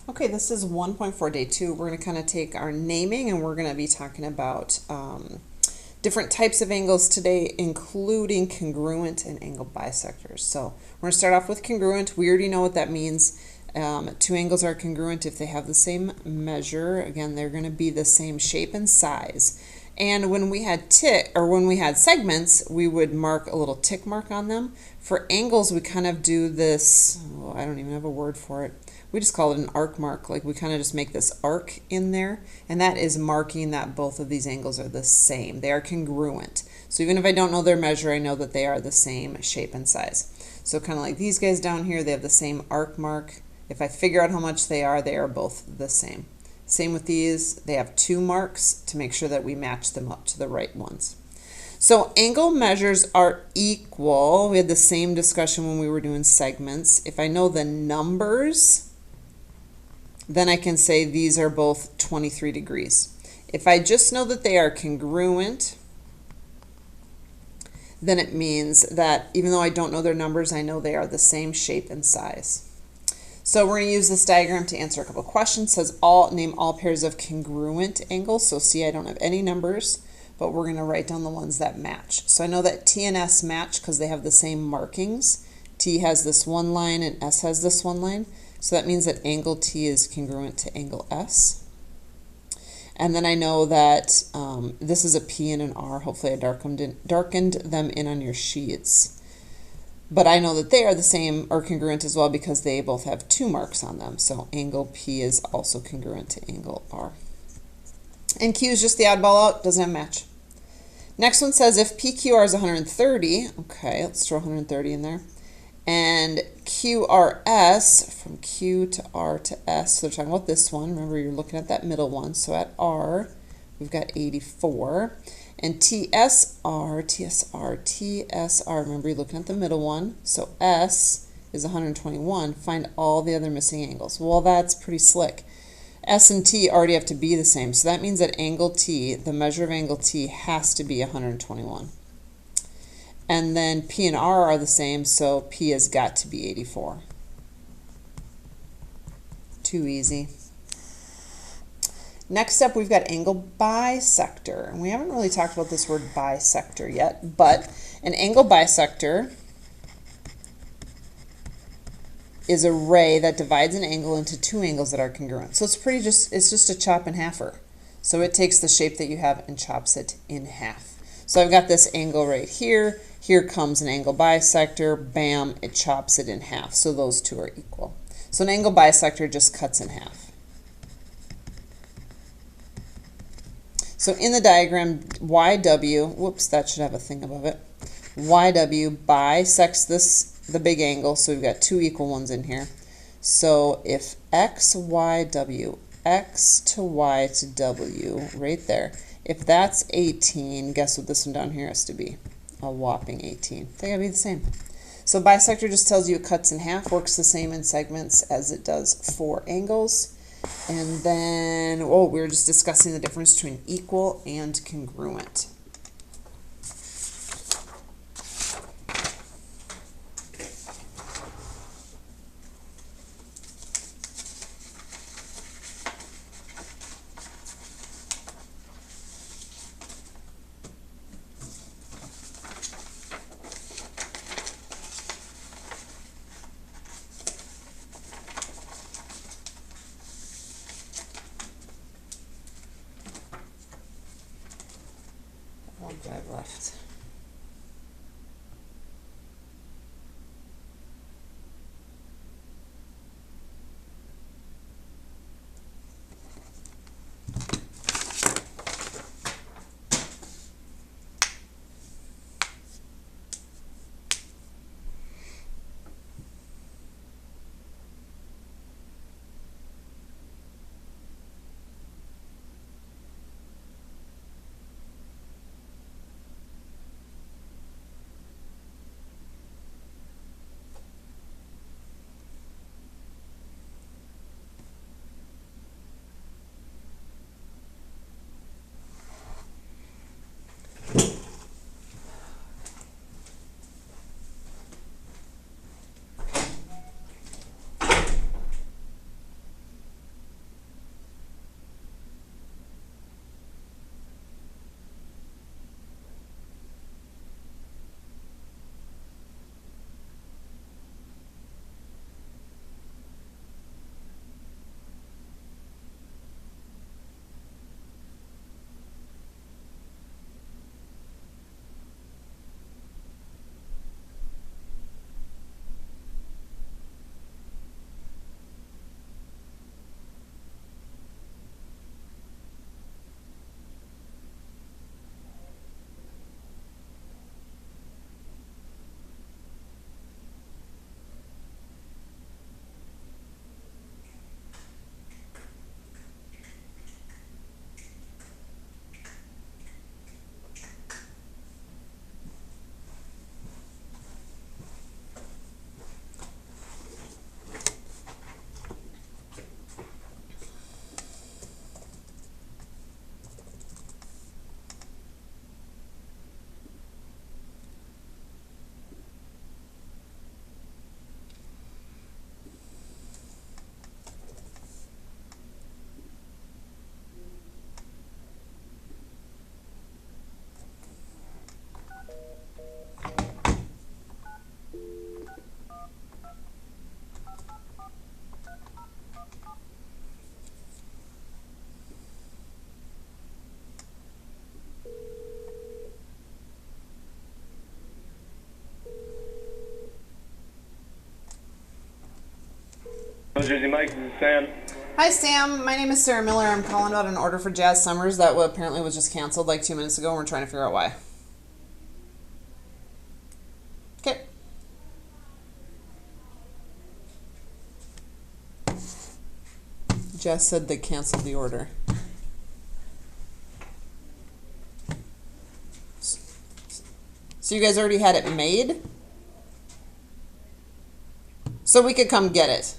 Okay, this is 1.4 day 2. We're going to kind of take our naming and we're going to be talking about different types of angles today, including congruent and angle bisectors. So we're going to start off with congruent. We already know what that means. Two angles are congruent if they have the same measure. Again, they're going to be the same shape and size. And when we had segments, we would mark a little tick mark on them. For angles, we kind of do this, oh, I don't even have a word for it. We just call it an arc mark. Like we kind of just make this arc in there, and that is marking that both of these angles are the same. They are congruent. So even if I don't know their measure, I know that they are the same shape and size. So kind of like these guys down here, they have the same arc mark. If I figure out how much they are both the same. Same with these, they have two marks to make sure that we match them up to the right ones. So angle measures are equal. We had the same discussion when we were doing segments. If I know the numbers, then I can say these are both 23 degrees. If I just know that they are congruent, then it means that even though I don't know their numbers, I know they are the same shape and size. So we're going to use this diagram to answer a couple questions. It says name all pairs of congruent angles. So see, I don't have any numbers, but we're going to write down the ones that match. So I know that T and S match because they have the same markings. T has this one line and S has this one line. So that means that angle T is congruent to angle S. And then I know that this is a P and an R. Hopefully I darkened them in on your sheets. But I know that they are the same or congruent as well because they both have two marks on them. So angle P is also congruent to angle R. And Q is just the oddball out, doesn't have a match. Next one says if PQR is 130, okay, let's throw 130 in there. And QRS, from Q to R to S, so they're talking about this one. Remember, you're looking at that middle one. So at R, we've got 84. And TSR, remember you're looking at the middle one. So S is 121. Find all the other missing angles. Well, that's pretty slick. S and T already have to be the same. So that means that angle T, the measure of angle T, has to be 121. And then P and R are the same, so P has got to be 84. Too easy. Next up, we've got angle bisector. And we haven't really talked about this word bisector yet, but an angle bisector is a ray that divides an angle into two angles that are congruent. So it's just a chop and halfer. So it takes the shape that you have and chops it in half. So I've got this angle right here. Here comes an angle bisector. Bam, it chops it in half. So those two are equal. So an angle bisector just cuts in half. So in the diagram, YW, whoops, that should have a thing above it. YW bisects the big angle, so we've got two equal ones in here. So if XYW, X to Y to W, right there, if that's 18, guess what this one down here has to be? A whopping 18. They gotta be the same. So bisector just tells you it cuts in half, works the same in segments as it does for angles. And then, we were just discussing the difference between equal and congruent. What do I have left? Jersey Mike, this is Sam. Hi, Sam. My name is Sarah Miller. I'm calling about an order for Jazz Summers that apparently was just canceled like 2 minutes ago, and we're trying to figure out why. Okay. Jess said they canceled the order. So you guys already had it made? So we could come get it.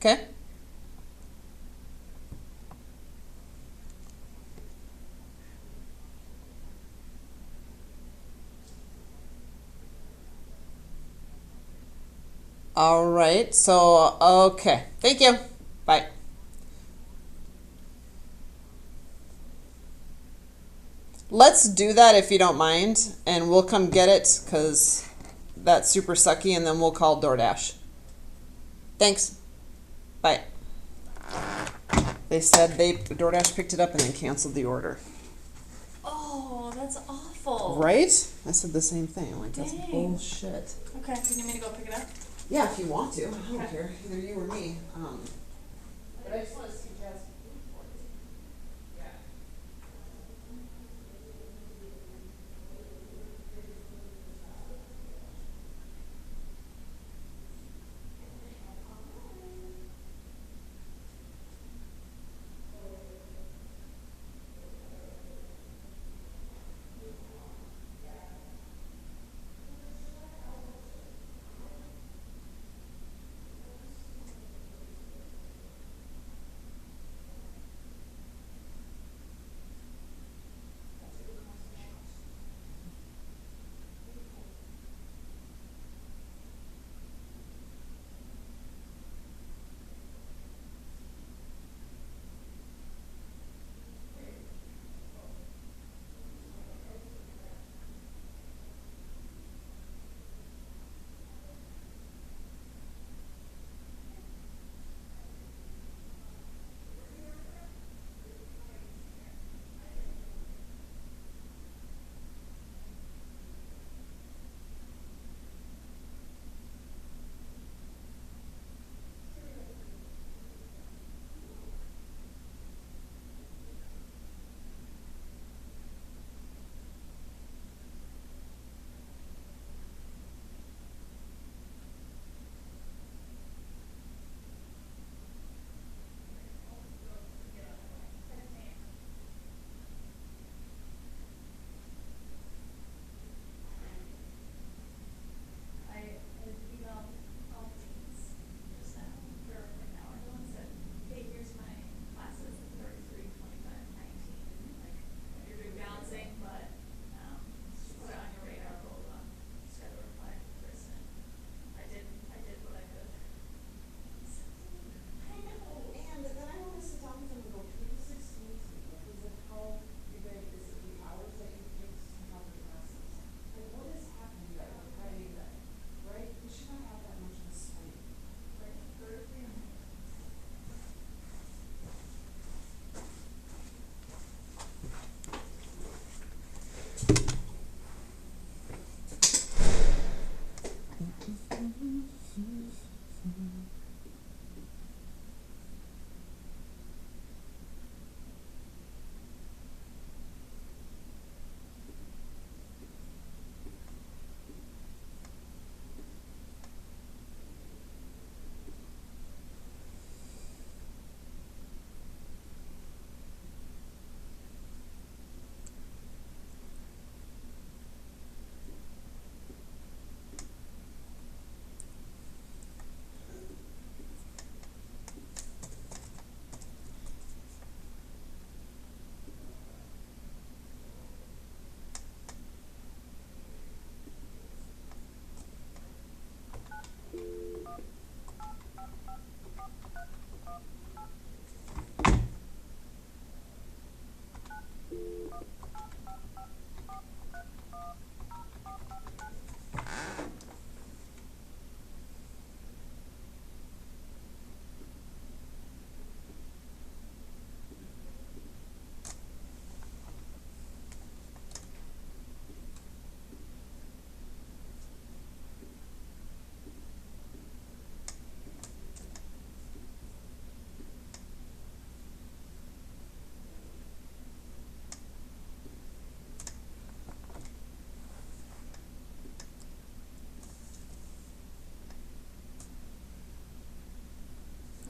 Okay? All right. So, okay. Thank you. Bye. Let's do that if you don't mind, and we'll come get it because that's super sucky, and then we'll call DoorDash. Thanks. Bye. They said DoorDash picked it up and then canceled the order. Oh, that's awful. Right? I said the same thing. Like, that's Dang. bullshit. Okay, do you need me to go pick it up? Yeah, if you want to. I don't Okay. care. Either you or me. But I just want to see Jazz. Yeah.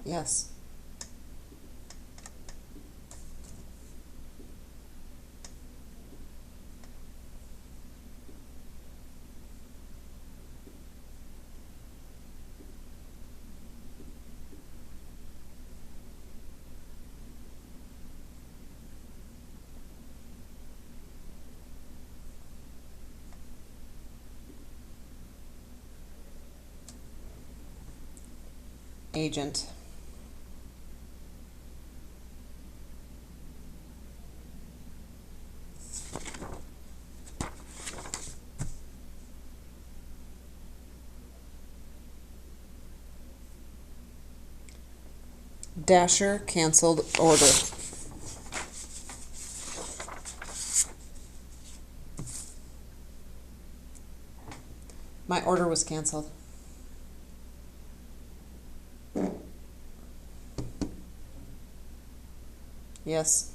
Yes. Agent. Dasher canceled order. My order was canceled. Yes.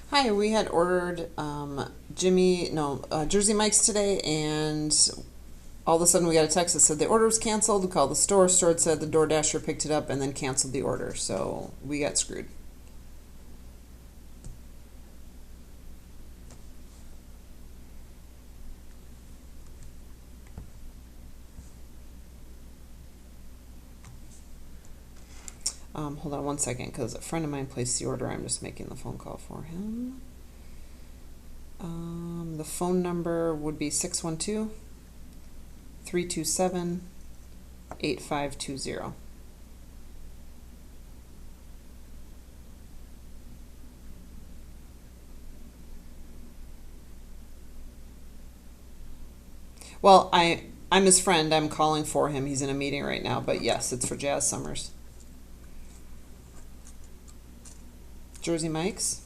Hi, we had ordered Jersey Mike's today, and all of a sudden we got a text that said the order was canceled. We called the store. Store said the DoorDasher picked it up and then canceled the order, so we got screwed. Hold on one second, because a friend of mine placed the order. I'm just making the phone call for him. The phone number would be 612-327-8520. Well, I'm his friend. I'm calling for him. He's in a meeting right now, but yes, it's for Jazz Summers. Jersey Mike's.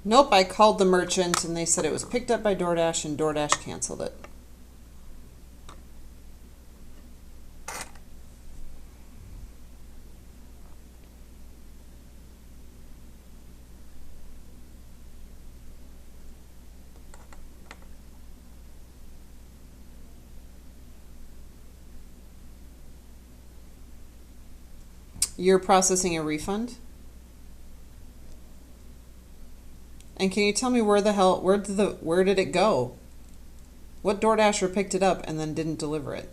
Nope, I called the merchant and they said it was picked up by DoorDash and DoorDash canceled it. You're processing a refund? And can you tell me where did it go? What DoorDasher picked it up and then didn't deliver it?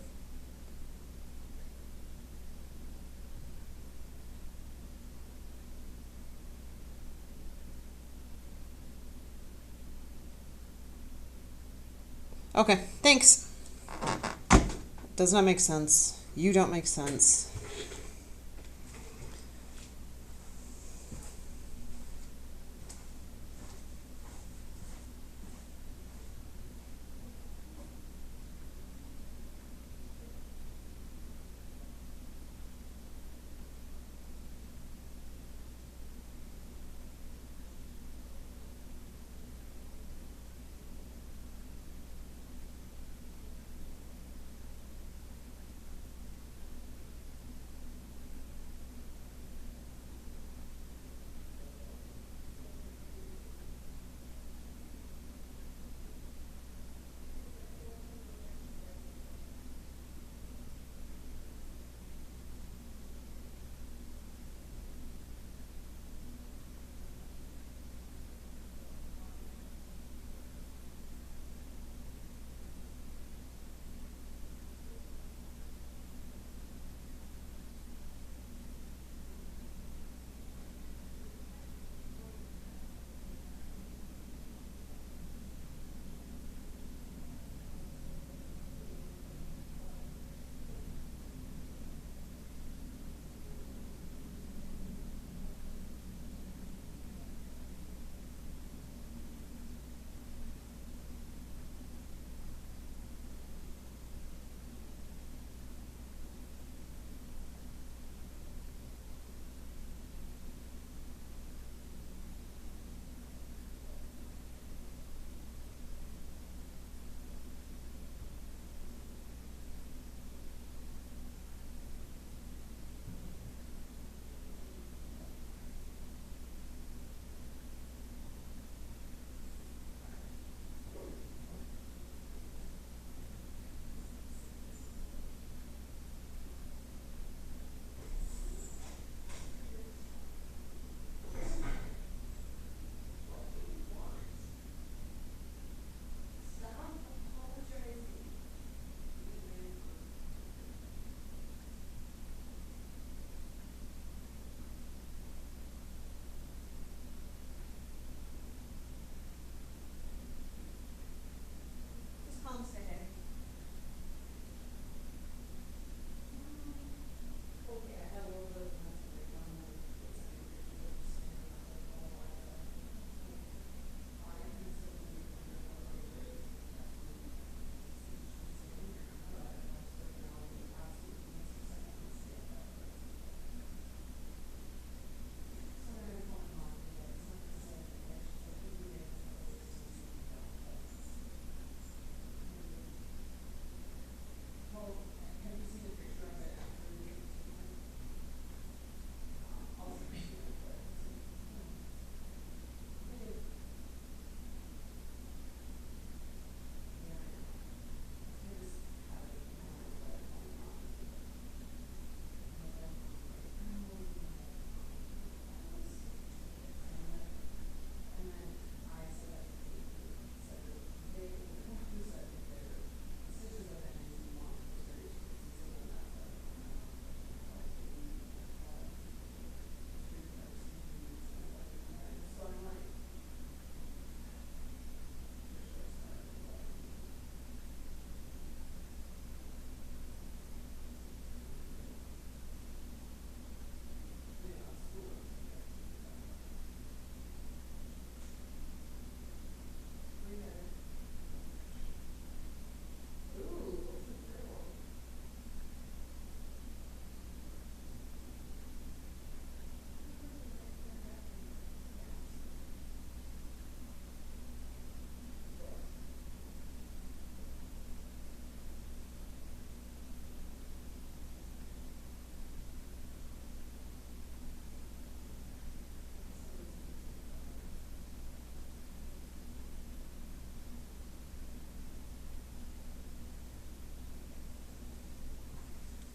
Okay, thanks. Does not make sense. You don't make sense.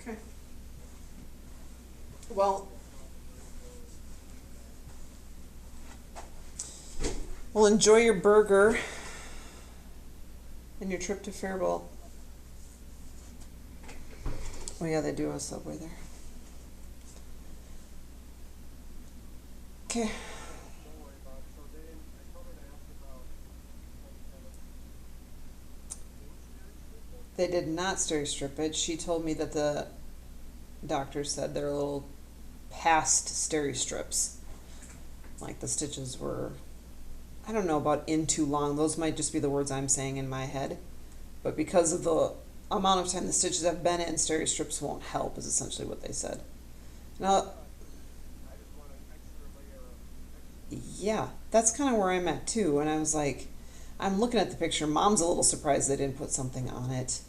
Okay. Well, enjoy your burger And your trip to Faribault. Oh yeah, they do have a Subway there. Okay. They did not steri strip it. She told me that the doctor said they're a little past steri strips. Like the stitches were, I don't know about in too long. Those might just be the words I'm saying in my head. But because of the amount of time the stitches have been in, steri strips won't help, is essentially what they said. Now, yeah, that's kind of where I'm at too. And I was like, I'm looking at the picture. Mom's a little surprised they didn't put something on it.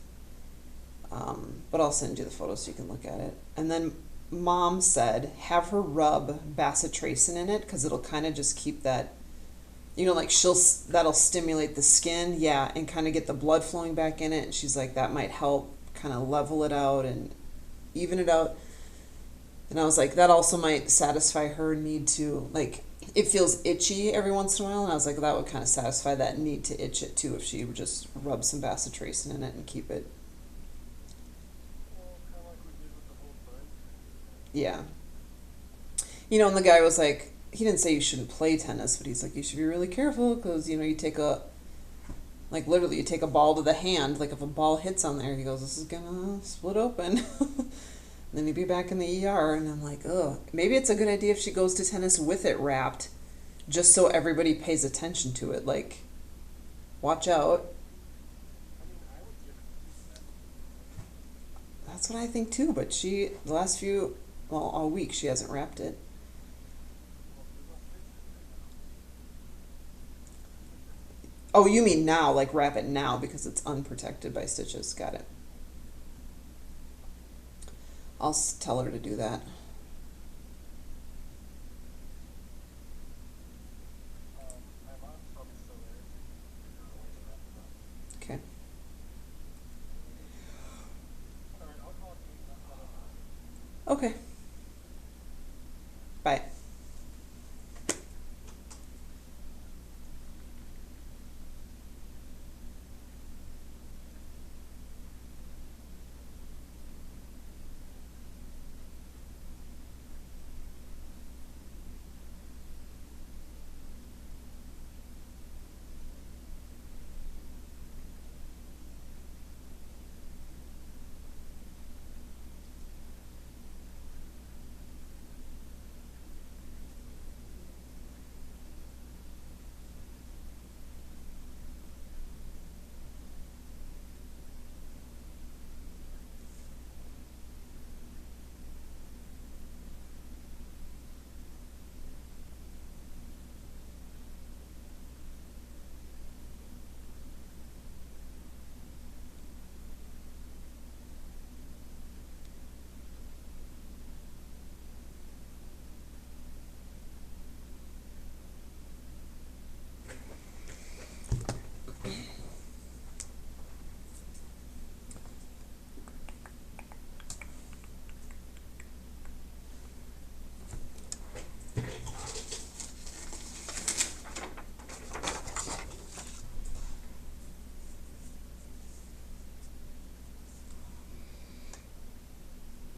But I'll send you the photo so you can look at it. And then Mom said, have her rub bacitracin in it because it'll kind of just keep that, like that'll stimulate the skin, yeah, and kind of get the blood flowing back in it. And she's like, that might help kind of level it out and even it out. And I was like, that also might satisfy her need to, like, it feels itchy every once in a while. And I was like, that would kind of satisfy that need to itch it too if she would just rub some bacitracin in it and keep it. Yeah. And the guy was like, he didn't say you shouldn't play tennis, but he's like, you should be really careful because, you take like literally you take a ball to the hand, like if a ball hits on there, he goes, this is gonna split open. And then you'd be back in the ER, and I'm like, oh, maybe it's a good idea if she goes to tennis with it wrapped, just so everybody pays attention to it. Like, watch out. That's what I think too, but the last all week, she hasn't wrapped it. Oh, you mean now, like wrap it now because it's unprotected by stitches. Got it. I'll tell her to do that. Okay. Okay. Bye.